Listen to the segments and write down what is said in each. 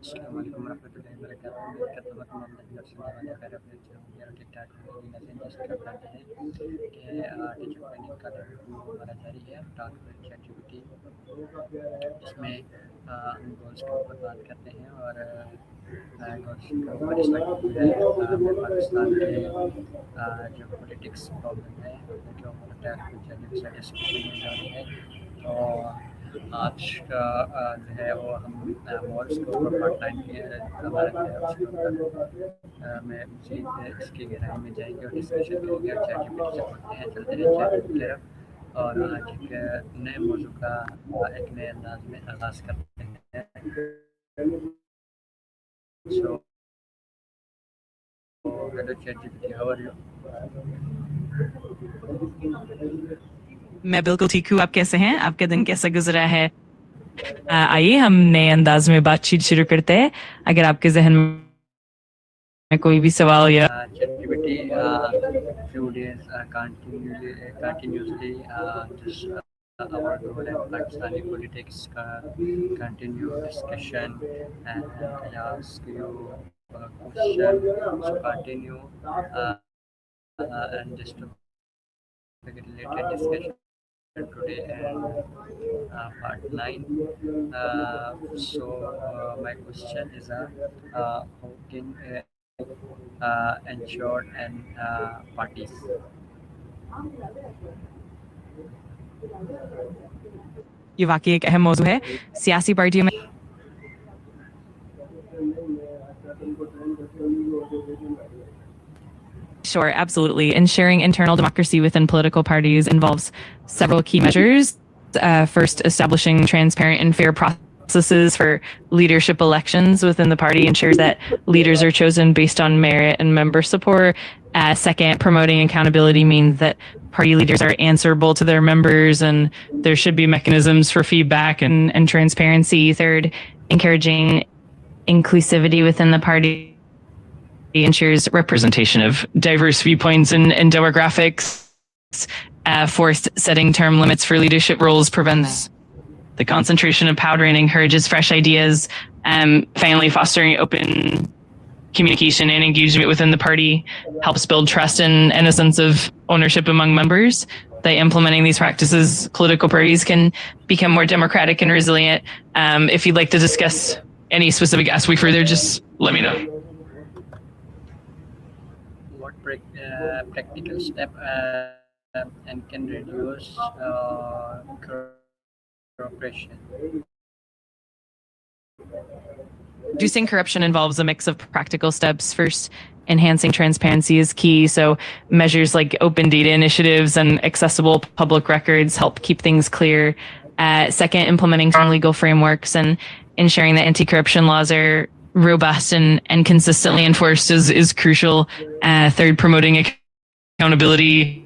अस्सलाम वालेकुम रहमतुल्लाहि व बरकातहू। उम्मीद करता हूँ तमाम भाई और सुनने वाले खैरियत से होंगे और ठीक-ठाक होंगे। नज़र डिस्कस करते हैं कि टीचर ट्रेनिंग का रिव्यू हमारा जारी है टॉक विद चैटजीपीटी, जिसमें हम गोल्स के ऊपर बात करते हैं और गोल्स के ऊपर इस वक्त जो है हमें पाकिस्तान के जो पॉलिटिक्स प्रॉब्लम है जो मुख्तलिफ कुछ डिस्कशन में जारी है। तो आज का जो है वो हम मॉल्स के ऊपर पार्ट टाइम के हमारा जो है उसके ऊपर में मज़ीद इसकी गहराई में जाएंगे और डिस्कशन करेंगे और चैटजीपीटी से पढ़ते हैं चलते हैं चैटजीपीटी की तरफ और आज एक नए मौजू का एक नए अंदाज में आगाज़ करते हैं। So hello ChatGPT, how are you? मैं बिल्कुल ठीक हूँ। आप कैसे हैं? आपका दिन कैसा गुजरा है? आइए हम नए अंदाज में बातचीत शुरू करते हैं। अगर आपके जहन में कोई भी सवाल या ChatGPT few days continuously just our goal and Pakistani politics continue discussion and I ask you a question so continue and just to related discussion today and part 9. My question is how can ensure and parties? ये वाकई एक अहम मौजू है। सियासी पार्टियों में Sure, absolutely. Ensuring internal democracy within political parties involves several key measures. First, establishing transparent and fair processes for leadership elections within the party ensures that leaders are chosen based on merit and member support. Second, promoting accountability means that party leaders are answerable to their members and there should be mechanisms for feedback and transparency. Third, encouraging inclusivity within the party ensures representation of diverse viewpoints and demographics. Fourth, setting term limits for leadership roles prevents the concentration of power and encourages fresh ideas. Finally, fostering open communication and engagement within the party helps build trust and a sense of ownership among members. By implementing these practices, political parties can become more democratic and resilient. If you'd like to discuss any specific aspect further, just let me know. Practical step and can reduce corruption? Reducing corruption involves a mix of practical steps. First, enhancing transparency is key. So measures like open data initiatives and accessible public records help keep things clear. Second, implementing strong legal frameworks and ensuring that anti-corruption laws are robust and consistently enforced is crucial. Third, promoting accountability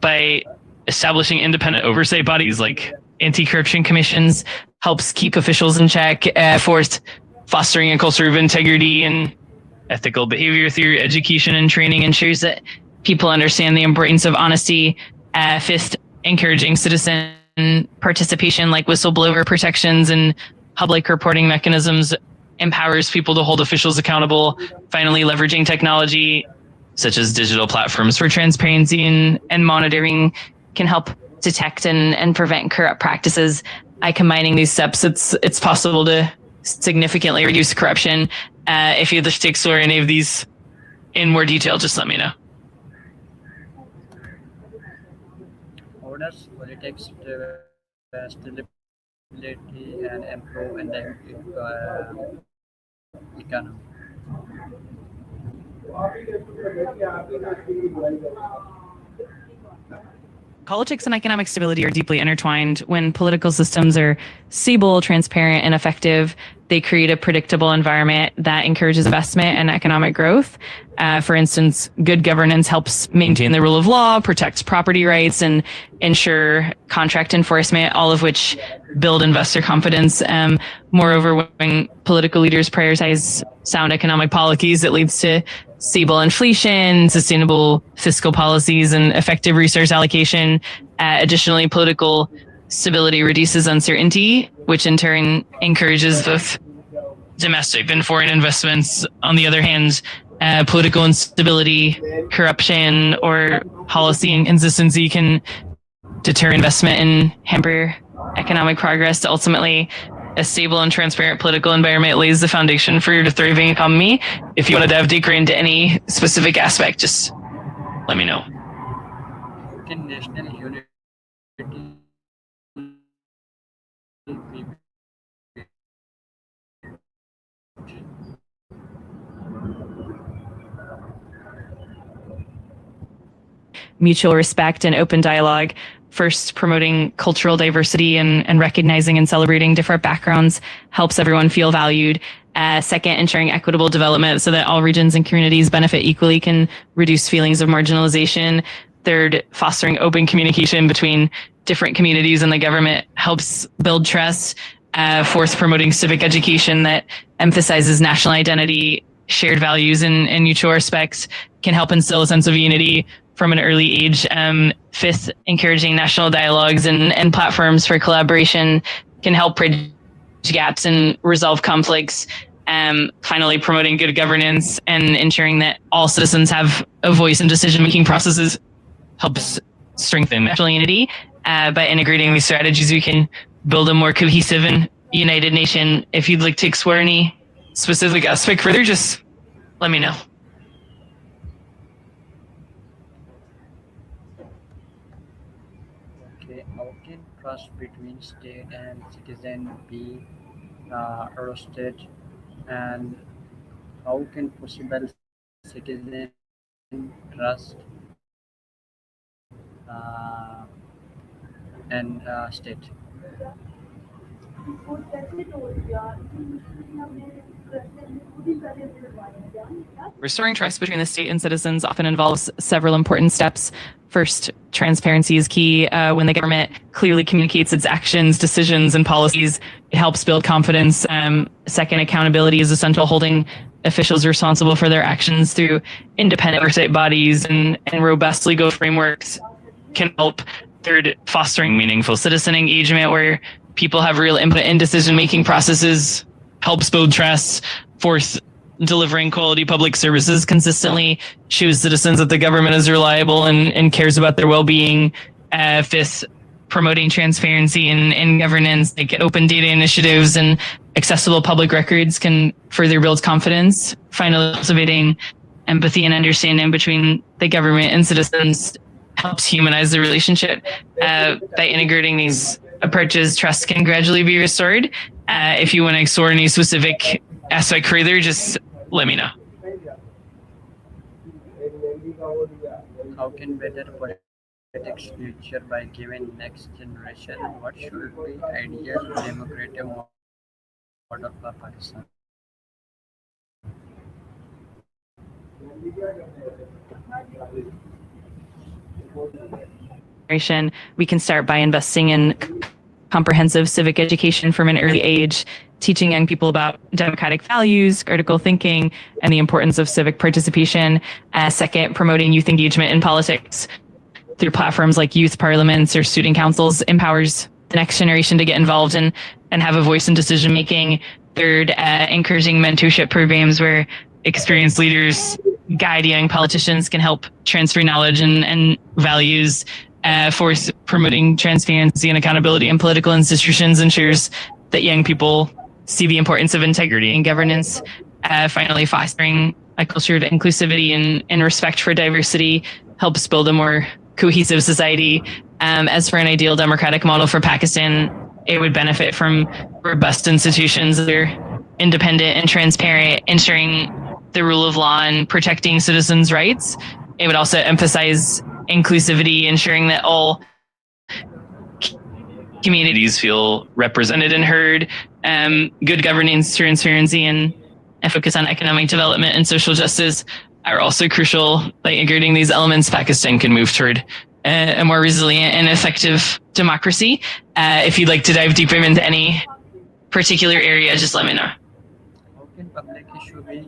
by establishing independent oversight bodies like anti-corruption commissions helps keep officials in check. Fourth, fostering a culture of integrity and ethical behavior through education and training ensures that people understand the importance of honesty. Fifth, encouraging citizen participation like whistleblower protections and public reporting mechanisms empowers people to hold officials accountable. Finally, leveraging technology such as digital platforms for transparency and monitoring can help detect and prevent corrupt practices. By combining these steps, it's possible to significantly reduce corruption. If you'd like to explore any of these in more detail, just let me know. How does politics stability and improve in the economy? Politics and economic stability are deeply intertwined. When political systems are stable, transparent, and effective, they create a predictable environment that encourages investment and economic growth. For instance, good governance helps maintain the rule of law, protects property rights, and ensure contract enforcement, all of which build investor confidence. Moreover, when political leaders prioritize sound economic policies, it leads to stable inflation, sustainable fiscal policies, and effective resource allocation. Additionally, political stability reduces uncertainty, which in turn encourages both domestic than foreign investments. On the other hand, political instability, corruption, or policy inconsistency can deter investment and hamper economic progress. Ultimately, a stable and transparent political environment lays the foundation for a thriving economy. If you want to dive deeper into any specific aspect, just let me know. Can national unity be Mutual respect and open dialogue. First, promoting cultural diversity and recognizing and celebrating different backgrounds helps everyone feel valued. Second, ensuring equitable development so that all regions and communities benefit equally can reduce feelings of marginalization. Third, fostering open communication between different communities and the government helps build trust. Fourth, promoting civic education that emphasizes national identity, shared values, and mutual respect can help instill a sense of unity from an early age. Fifth, encouraging national dialogues and platforms for collaboration can help bridge gaps and resolve conflicts. Finally, promoting good governance and ensuring that all citizens have a voice in decision-making processes helps strengthen national unity. By integrating these strategies, we can build a more cohesive and united nation. If you'd like to explore any specific aspect further, just let me know. okay? How can trust between state and citizen be roasted, and how can possible citizen trust uh, and state? Restoring trust between the state and citizens often involves several important steps. First, transparency is key. When the government clearly communicates its actions, decisions, and policies, it helps build confidence. Second, accountability is essential, holding officials responsible for their actions through independent oversight bodies and robust legal frameworks can help. Third, fostering meaningful citizen engagement where people have real input in decision-making processes helps build trust. Fourth, delivering quality public services consistently shows citizens that the government is reliable and cares about their well-being. Fifth, promoting transparency and governance, like open data initiatives and accessible public records can further build confidence. Finally, cultivating empathy and understanding between the government and citizens helps humanize the relationship. By integrating these approaches, trust can gradually be restored. If you want to explore any specific aspect further, just let me know. How can better politics future by giving next generation what should be ideal democratic model for Pakistan? We can start by investing in comprehensive civic education from an early age, teaching young people about democratic values, critical thinking, and the importance of civic participation. Second, promoting youth engagement in politics through platforms like youth parliaments or student councils empowers the next generation to get involved and have a voice in decision making. Third, encouraging mentorship programs where experienced leaders guide young politicians can help transfer knowledge and values. Fourth, promoting transparency and accountability in political institutions ensures that young people see the importance of integrity and governance. Finally, fostering a culture of inclusivity and respect for diversity helps build a more cohesive society. As for an ideal democratic model for Pakistan, it would benefit from robust institutions that are independent and transparent, ensuring the rule of law and protecting citizens' rights. It would also emphasize inclusivity, ensuring that all communities feel represented and heard. Good governance, transparency, and a focus on economic development and social justice are also crucial. By integrating these elements, Pakistan can move toward a more resilient and effective democracy. If you'd like to dive deeper into any particular area, just let me know. How can public issue be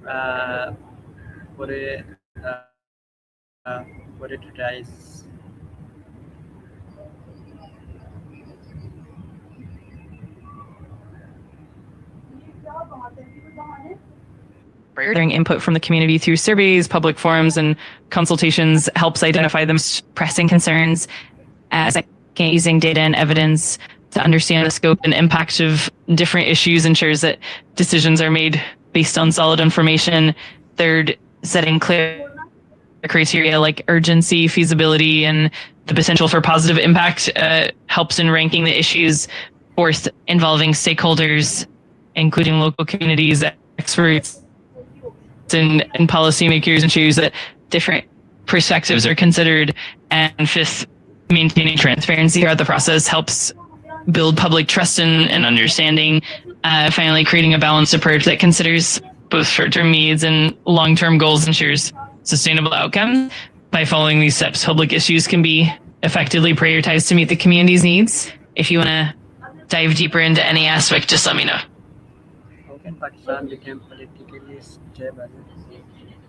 uh, for a prioritize? Gathering input from the community through surveys, public forums, and consultations helps identify the most pressing concerns. Second, using data and evidence to understand the scope and impact of different issues ensures that decisions are made based on solid information. Third, setting clear criteria like urgency, feasibility, and the potential for positive impact helps in ranking the issues. Fourth, involving stakeholders, including local communities, experts, and policymakers, ensures that different perspectives are considered. And fifth, maintaining transparency throughout the process helps build public trust and understanding. Finally, creating a balanced approach that considers both short-term needs and long-term goals ensures sustainable outcomes. By following these steps, public issues can be effectively prioritized to meet the community's needs. If you want to dive deeper into any aspect, just let me know. How can Pakistan become politically stable?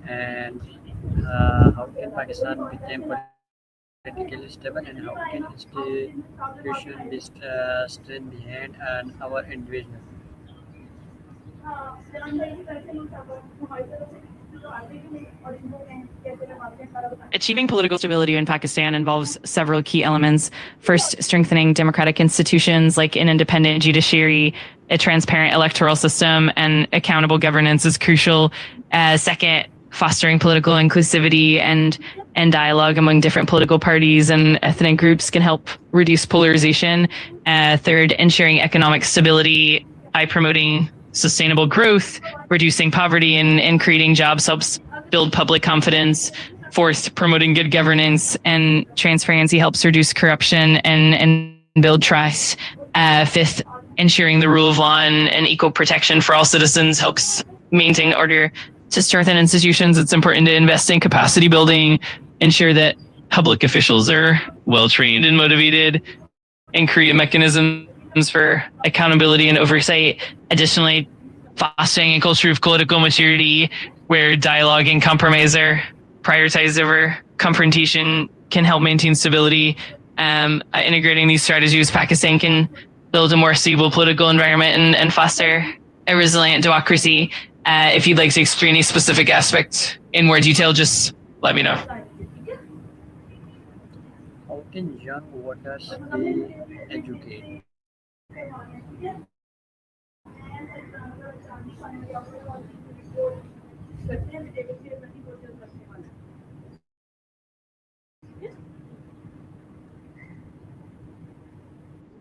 And how can Pakistan become politically stable? And how can institution be strengthened behind and our individual? Achieving political stability in Pakistan involves several key elements. First, strengthening democratic institutions like an independent judiciary, a transparent electoral system, and accountable governance is crucial. Second, fostering political inclusivity and dialogue among different political parties and ethnic groups can help reduce polarization. Third, ensuring economic stability by promoting sustainable growth, reducing poverty, and creating jobs helps build public confidence. Fourth, promoting good governance and transparency helps reduce corruption and build trust. Fifth, ensuring the rule of law and equal protection for all citizens helps maintain order. To strengthen institutions, it's important to invest in capacity building, ensure that public officials are well trained and motivated, and create mechanisms for accountability and oversight. Additionally, fostering a culture of political maturity where dialogue and compromise are prioritized over confrontation can help maintain stability. Integrating these strategies, Pakistan can build a more stable political environment and foster a resilient democracy. If you'd like to explain any specific aspect in more detail, just let me know. How can young voters be educated?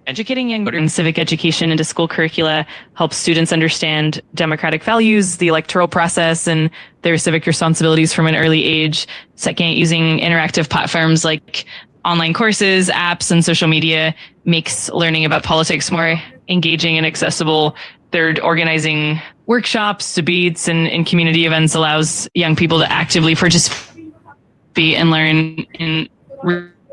Educating young voters in civic education into school curricula helps students understand democratic values, the electoral process, and their civic responsibilities from an early age. Second, using interactive platforms like online courses, apps, and social media makes learning about politics more engaging and accessible. Third, organizing workshops, debates, and community events allows young people to actively participate and learn in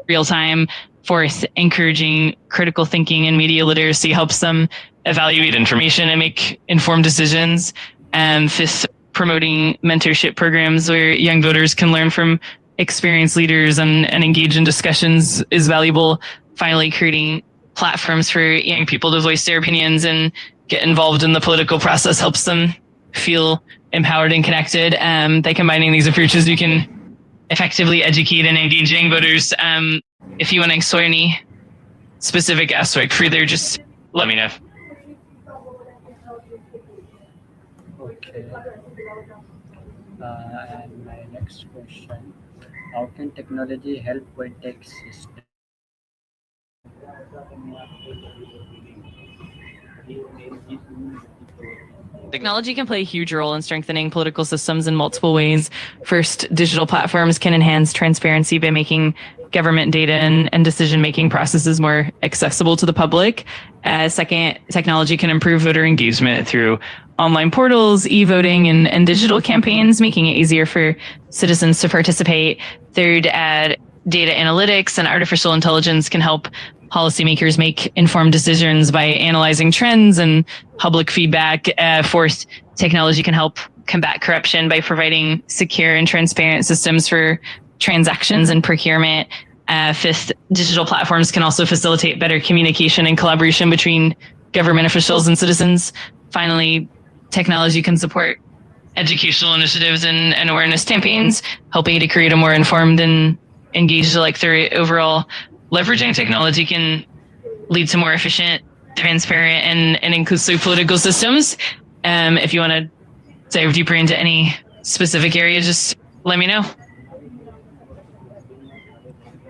real time. Fourth, encouraging critical thinking and media literacy helps them evaluate information and make informed decisions. And fifth, promoting mentorship programs where young voters can learn from experienced leaders and engage in discussions is valuable. Finally, creating platforms for young people to voice their opinions and get involved in the political process helps them feel empowered and connected. By combining these approaches, you can effectively educate and engage young voters. If you want to explore any specific aspect further, just let me know. Okay. And my next question: how can technology help politics system? Technology can play a huge role in strengthening political systems in multiple ways. First, digital platforms can enhance transparency by making government data and decision-making processes more accessible to the public. Second, technology can improve voter engagement through online portals, e-voting, and digital campaigns, making it easier for citizens to participate. Third, data analytics and artificial intelligence can help policymakers make informed decisions by analyzing trends and public feedback. Fourth, technology can help combat corruption by providing secure and transparent systems for transactions and procurement. Fifth, digital platforms can also facilitate better communication and collaboration between government officials and citizens. Finally, technology can support educational initiatives and awareness campaigns, helping to create a more informed and engaged electorate overall. Leveraging technology can lead to more efficient, transparent, and inclusive political systems. If you want to dive deeper into any specific area, just let me know.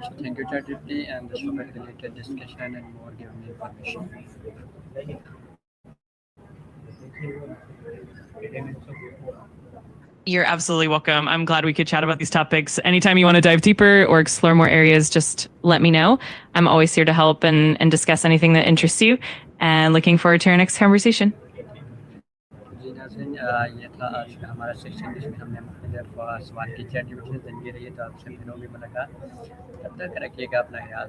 So thank you, ChatGPT, and this was a related discussion and more giving me information. You're absolutely welcome. I'm glad we could chat about these topics. Anytime you want to dive deeper or explore more areas, just let me know. I'm always here to help and discuss anything that interests you. And looking forward to our next conversation. जी नाज़रीन, ये था आज का हमारा section जिसमें हमने मुख्तलिफ सवाल की ChatGPT से ज़रिए रही है। तो आपसे फिर होगी मुलाकात, तब तक रखिएगा अपना ख्याल।